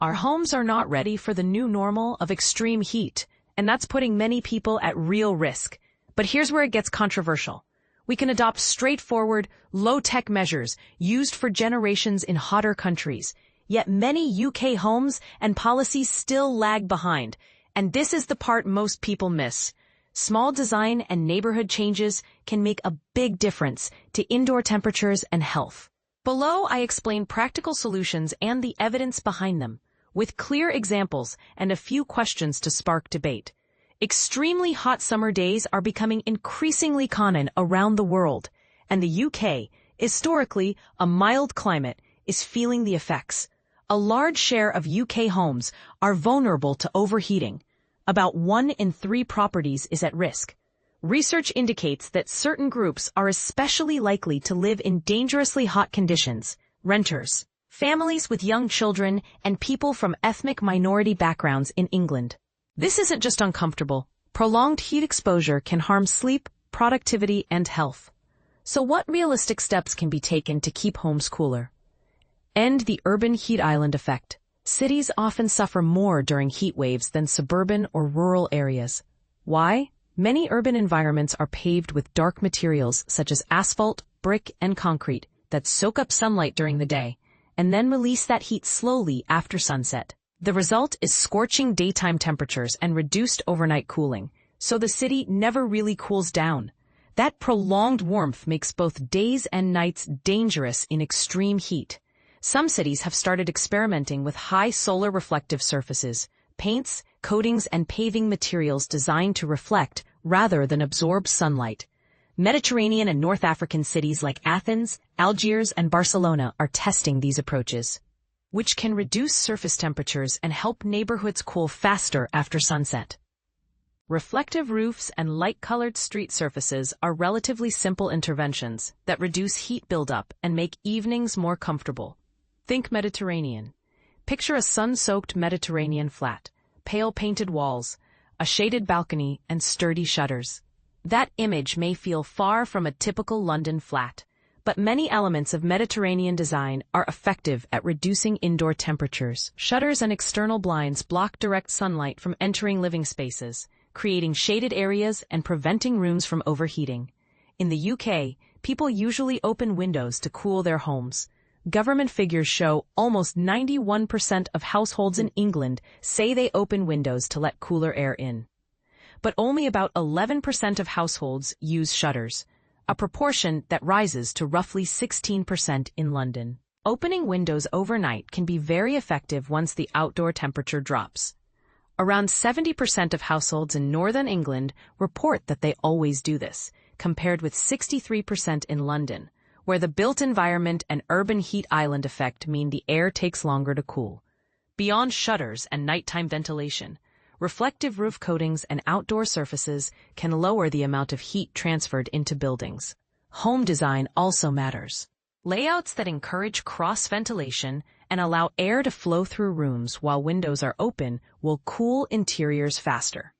Our homes are not ready for the new normal of extreme heat, and that's putting many people at real risk. But here's where it gets controversial. We can adopt straightforward, low-tech measures used for generations in hotter countries. Yet many UK homes and policies still lag behind, and this is the part most people miss. Small design and neighborhood changes can make a big difference to indoor temperatures and health. Below, I explain practical solutions and the evidence behind them, with clear examples and a few questions to spark debate. Extremely hot summer days are becoming increasingly common around the world, and the UK, historically a mild climate, is feeling the effects. A large share of UK homes are vulnerable to overheating. About 1 in 3 properties is at risk. Research indicates that certain groups are especially likely to live in dangerously hot conditions: renters, families with young children, and people from ethnic minority backgrounds in England. This isn't just uncomfortable. Prolonged heat exposure can harm sleep, productivity, and health. So what realistic steps can be taken to keep homes cooler? End the urban heat island effect. Cities often suffer more during heat waves than suburban or rural areas. Why? Many urban environments are paved with dark materials such as asphalt, brick, and concrete that soak up sunlight during the day and then release that heat slowly after sunset. The result is scorching daytime temperatures and reduced overnight cooling, so the city never really cools down. That prolonged warmth makes both days and nights dangerous in extreme heat. Some cities have started experimenting with high solar reflective surfaces, paints, coatings, and paving materials designed to reflect rather than absorb sunlight. Mediterranean and North African cities like Athens, Algiers, and Barcelona are testing these approaches, which can reduce surface temperatures and help neighborhoods cool faster after sunset. Reflective roofs and light-colored street surfaces are relatively simple interventions that reduce heat buildup and make evenings more comfortable. Think Mediterranean. Picture a sun-soaked Mediterranean flat, pale painted walls, a shaded balcony, and sturdy shutters. That image may feel far from a typical London flat, but many elements of Mediterranean design are effective at reducing indoor temperatures. Shutters and external blinds block direct sunlight from entering living spaces, creating shaded areas and preventing rooms from overheating. In the UK, people usually open windows to cool their homes. Government figures show almost 91% of households in England say they open windows to let cooler air in. But only about 11% of households use shutters, a proportion that rises to roughly 16% in London. Opening windows overnight can be very effective once the outdoor temperature drops. Around 70% of households in northern England report that they always do this, compared with 63% in London, where the built environment and urban heat island effect mean the air takes longer to cool. Beyond shutters and nighttime ventilation, reflective roof coatings and outdoor surfaces can lower the amount of heat transferred into buildings. Home design also matters. Layouts that encourage cross-ventilation and allow air to flow through rooms while windows are open will cool interiors faster.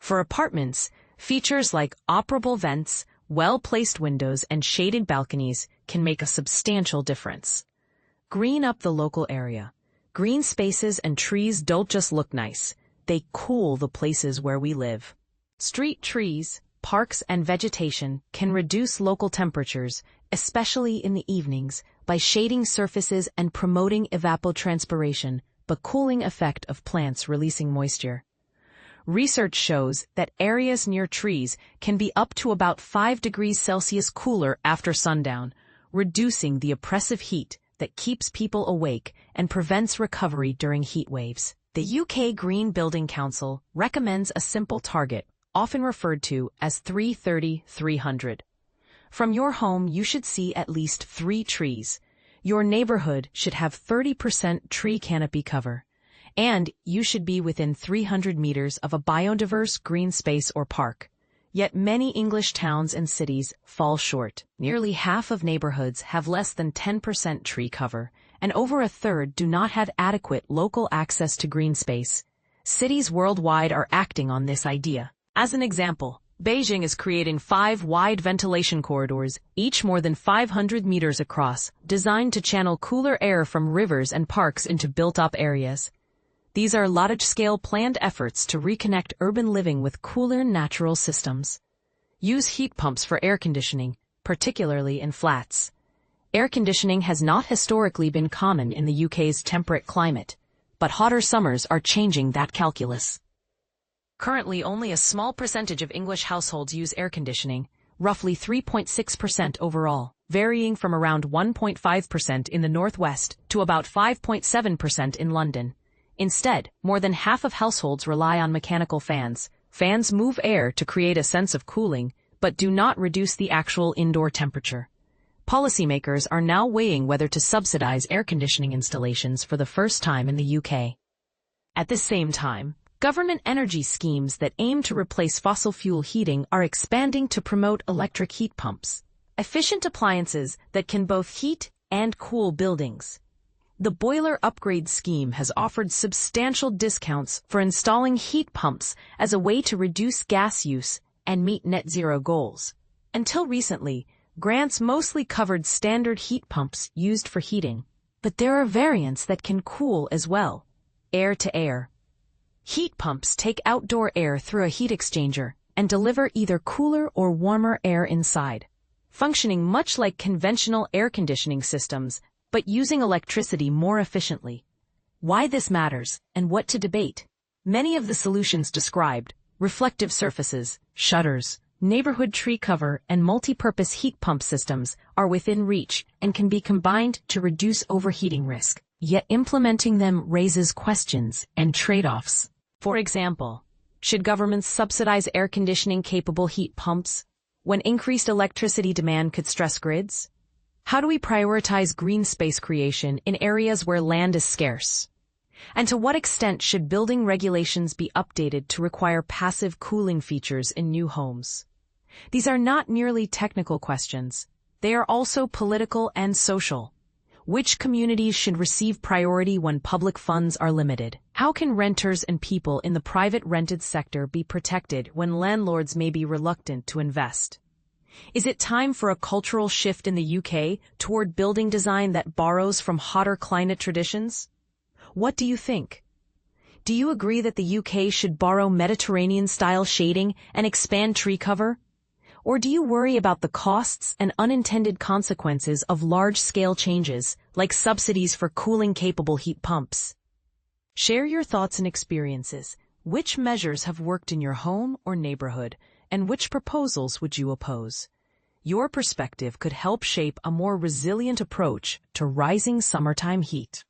For apartments, features like operable vents, well-placed windows, and shaded balconies can make a substantial difference. Green up the local area. Green spaces and trees don't just look nice, they cool the places where we live. Street trees, parks, and vegetation can reduce local temperatures, especially in the evenings, by shading surfaces and promoting evapotranspiration, the cooling effect of plants releasing moisture. Research shows that areas near trees can be up to about 5 degrees Celsius cooler after sundown, reducing the oppressive heat that keeps people awake and prevents recovery during heat waves. The UK Green Building Council recommends a simple target, often referred to as 330-300. From your home, you should see at least 3 trees. Your neighborhood should have 30% tree canopy cover. And you should be within 300 meters of a biodiverse green space or park. Yet many English towns and cities fall short. Nearly half of neighborhoods have less than 10% tree cover, and over a third do not have adequate local access to green space. Cities worldwide are acting on this idea. As an example, Beijing is creating 5 wide ventilation corridors, each more than 500 meters across, designed to channel cooler air from rivers and parks into built-up areas. These are large-scale planned efforts to reconnect urban living with cooler natural systems. Use heat pumps for air conditioning, particularly in flats. Air conditioning has not historically been common in the UK's temperate climate, but hotter summers are changing that calculus. Currently, only a small percentage of English households use air conditioning, roughly 3.6% overall, varying from around 1.5% in the northwest to about 5.7% in London. Instead, more than half of households rely on mechanical fans. Fans move air to create a sense of cooling, but do not reduce the actual indoor temperature. Policymakers are now weighing whether to subsidize air conditioning installations for the first time in the UK. At the same time, government energy schemes that aim to replace fossil fuel heating are expanding to promote electric heat pumps, efficient appliances that can both heat and cool buildings. The Boiler Upgrade Scheme has offered substantial discounts for installing heat pumps as a way to reduce gas use and meet net zero goals. Until recently, grants mostly covered standard heat pumps used for heating, but there are variants that can cool as well, air to air. Heat pumps take outdoor air through a heat exchanger and deliver either cooler or warmer air inside, functioning much like conventional air conditioning systems, but using electricity more efficiently. Why this matters and what to debate. Many of the solutions described, reflective surfaces, shutters, neighborhood tree cover, and multi-purpose heat pump systems, are within reach and can be combined to reduce overheating risk. Yet implementing them raises questions and trade-offs. For example, should governments subsidize air conditioning-capable heat pumps when increased electricity demand could stress grids? How do we prioritize green space creation in areas where land is scarce? And to what extent should building regulations be updated to require passive cooling features in new homes? These are not merely technical questions. They are also political and social. Which communities should receive priority when public funds are limited? How can renters and people in the private rented sector be protected when landlords may be reluctant to invest? Is it time for a cultural shift in the UK toward building design that borrows from hotter climate traditions? What do you think? Do you agree that the UK should borrow Mediterranean-style shading and expand tree cover? Or do you worry about the costs and unintended consequences of large-scale changes, like subsidies for cooling-capable heat pumps? Share your thoughts and experiences. Which measures have worked in your home or neighborhood, and which proposals would you oppose? Your perspective could help shape a more resilient approach to rising summertime heat.